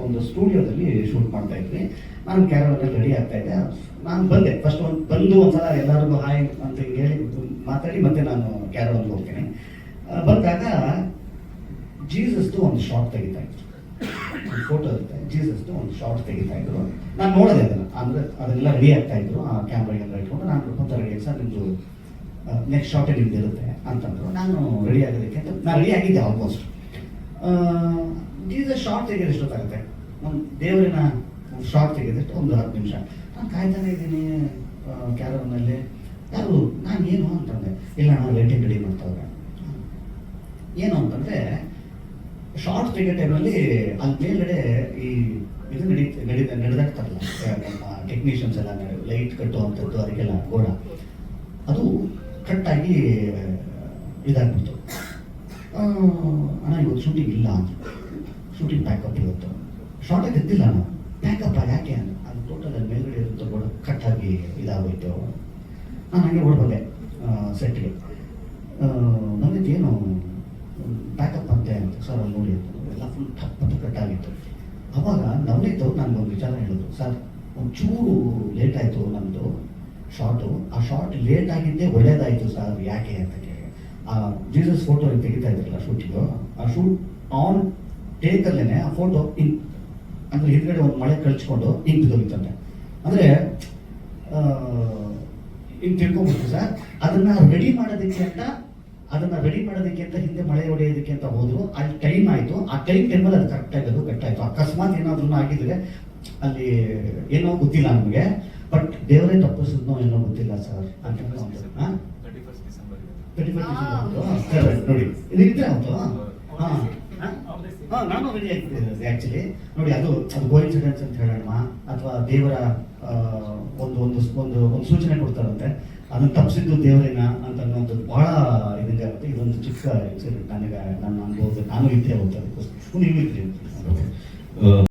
ಒಂದು ಸ್ಟುಡಿಯೋದಲ್ಲಿ ಶೂಟ್ ಮಾಡ್ತಾ ಇದ್ವಿ. ನಾನು ಕ್ಯಾರವನಲ್ಲಿ ರೆಡಿ ಆಗ್ತಾ ಇದ್ದೆ. ನಾನು ಬಂದೆ ಫಸ್ಟ್ ಒಂದ್ಸಲ ಎಲ್ಲರಿಗೂ ಹಾಯ್ ಅಂತ ಹೇಳಿ ಮಾತಾಡಿ ಮತ್ತೆ ನಾನು ಕ್ಯಾರವನ್ಗೆ ಹೋಗ್ತೇನೆ. ಬಂದಾಗ ಜೀಸಸ್ದು ಒಂದು ಶಾರ್ಟ್ ತೆಗಿತಾ ಇದ್ರು, ಒಂದು ಫೋಟೋ ಇರುತ್ತೆ, ಜೀಸಸ್ದು ಒಂದು ಶಾರ್ಟ್ ತೆಗಿತಾ ಇದ್ರು. ನಾನು ನೋಡಿದೆ ಅದನ್ನು, ಅಂದರೆ ಅದೆಲ್ಲ ರೆಡಿ ಆಗ್ತಾ ಇದ್ರು. ಆ ಕ್ಯಾಮ್ರಾಗೆಲ್ಲ ಇಟ್ಕೊಂಡು ನಾನು ಬಂತ ರೆಡಿ ಸರ್ ನಿಮ್ಮದು ನೆಕ್ಸ್ಟ್ ಶಾರ್ಟೇ ನಿಮ್ದು ಇರುತ್ತೆ ಅಂತಂದ್ರು. ನಾನು ರೆಡಿ ಆಗೋದಕ್ಕೆ ಅಂತ ನಾನು ರೆಡಿ ಆಗಿದ್ದೆ ಆಲ್ಮೋಸ್ಟ್. ಜೀಸಸ್ ಶಾರ್ಟ್ ತೆಗೆಯೋದು ಎಷ್ಟೊತ್ತಾಗುತ್ತೆ, ಒಂದು ದೇವರಿನ ಶಾರ್ಟ್ ತೆಗೆದಷ್ಟು ಒಂದು 10 ನಿಮಿಷ. ನಾನು ಕಾಯ್ತಾನೆ ಇದ್ದೀನಿ ಕ್ಯಾರವನ್ನಲ್ಲಿ. ಯಾರು ನಾನು ಏನು ಅಂತಂದೆ, ಇಲ್ಲ ನಾನು ಲೈಟಿಂಗ್ ರೆಡಿ ಮಾಡ್ತಾವ್ರೆ. ಏನು ಅಂತಂದರೆ ಶಾರ್ಟ್ ತೆಗೆಯೋ ಟೈಮಲ್ಲಿ ಅಲ್ಲಿ ಮೇಲ್ಗಡೆ ಈ ಇದು ನಡೆದಾಡ್ತಾರಲ್ಲ ನಮ್ಮ ಟೆಕ್ನಿಷಿಯನ್ಸ್ ಎಲ್ಲ ಲೈಟ್ ಕಟ್ಟುವಂಥದ್ದು, ಅದಕ್ಕೆಲ್ಲ ಗೋಡ ಅದು ಕಟ್ಟಾಗಿ ಇದಾಗ್ಬಿಡ್ತು. ಅಣ್ಣ ಇವತ್ತು ಶೂಟಿಂಗ್ ಇಲ್ಲ ಅಂತ, ಶೂಟಿಂಗ್ ಪ್ಯಾಕಪ್ ಇವತ್ತು ಶಾರ್ಟೇ ತೆಗ್ದಿಲ್ಲ ನಾನು, ಪ್ಯಾಕಪ್ ಯಾಕೆ ಅಂತ. ಅದು ಟೋಟಲ್ ಅಲ್ಲಿ ಮೇಲ್ಗಡೆ ಇರುತ್ತೆ ಗೋಡ ಕಟ್ಟಾಗಿ ಇದಾಗೋಯ್ತು. ನಾನು ಹಾಗೆ ಓಡ್ಬಂದೆ ಸೆಟ್ಗೆ. ನಮಗೆ ಏನು ಪ್ಯಾಕಪ್ ಅಂತೆ ಅಂತ ಸರ್ ಅಲ್ಲಿ ನೋಡಿ ಎಲ್ಲ ಫುಲ್ ಟಪ್ಪತ್ತು ಕಟ್ಟಾಗಿತ್ತು. ಅವಾಗ ನವನೀತು ನನಗೊಂದು ವಿಚಾರ ಹೇಳಿದ್ರು, ಸರ್ ಒಂಚೂರು ಲೇಟ್ ಆಯಿತು ನಮ್ಮದು ಶಾರ್ಟು, ಆ ಶಾರ್ಟ್ ಲೇಟ್ ಆಗಿದ್ದೇ ಒಳ್ಳೇದಾಯಿತು ಸರ್, ಯಾಕೆ ಅಂತ ಕೇಳಿ. ಆ ಜೀಸಸ್ ಫೋಟೋ ತೆಗಿತಾ ಇದ್ರಲ್ಲ ಶೂಟಿಂಗು, ಆ ಶೂಟ್ ಆನ್ ಟೇಕಲ್ಲೇ ಆ ಫೋಟೋ ಹಿಂಗೆ ಅಂದರೆ ಹಿಂದ್ಗಡೆ ಒಂದು ಮಳೆ ಕಳ್ಚ್ಕೊಂಡು ಹಿಂಗೆ ಬಿದ್ದೋಗಿತ್ತಂತೆ. ಅಂದರೆ ಹಿಂಗೆ ತಿಳ್ಕೊಂಬಿಡ್ತು ಸರ್. ಅದನ್ನು ರೆಡಿ ಮಾಡೋದಕ್ಕೆ ಅಂತ ಹಿಂದೆ ಮಳೆ ಹೊಡೆಯೋದಕ್ಕೆ ಅಂತ ಹೋದ್ರು. ಅಲ್ಲಿ ಟೈಮ್ ಆಯಿತು, ಆ ಟೈಮಲ್ಲಿ ಅದು ಕರೆಕ್ಟಾಗಿ ಅದು ಕಟ್ಟಾಯಿತು. ಅಕಸ್ಮಾತ್ ಏನಾದ್ರೂ ಆಗಿದ್ರೆ ಅಲ್ಲಿ ಏನೋ ಗೊತ್ತಿಲ್ಲ ನಮಗೆ, ಬಟ್ ದೇವರೇ ತಪ್ಪಿಸಿದ್ನೋ ಏನೋ ಗೊತ್ತಿಲ್ಲ ಸರ್ ಅಂತ. 31 ಡಿಸೆಂಬರ್ ನೋಡಿ ಇದಿದ್ರೆ ಅವತ್ತು. ನಾನು ರೆಡಿ ಆಗ್ತಿದ್ದೆ ಆ್ಯಕ್ಚುಲಿ. ನೋಡಿ ಅದು ಕೋಇನ್ಸಿಡೆನ್ಸ್ ಅಂತ ಹೇಳೋಣ ಅಥವಾ ದೇವರ ಒಂದು ಸೂಚನೆ ಕೊಡ್ತಾರಂತೆ, ಅದನ್ನು ತಪ್ಪಿಸಿದ್ದು ದೇವರೇನ ಅಂತ ಅನ್ನೋದು ಬಹಳ ಇದಾಗುತ್ತೆ. ಇದೊಂದು ಚಿಕ್ಕ ಇನ್ಸಿಡೆಂಟ್ ನನಗೆ ನನ್ನ ಅನುಭವದಲ್ಲಿ ನಾನು ಇದ್ದೇ ಹೋಗ್ತಾ ಅದಕ್ಕೋಸ್ಕರ ನೀವು ಇದ್ರಿ.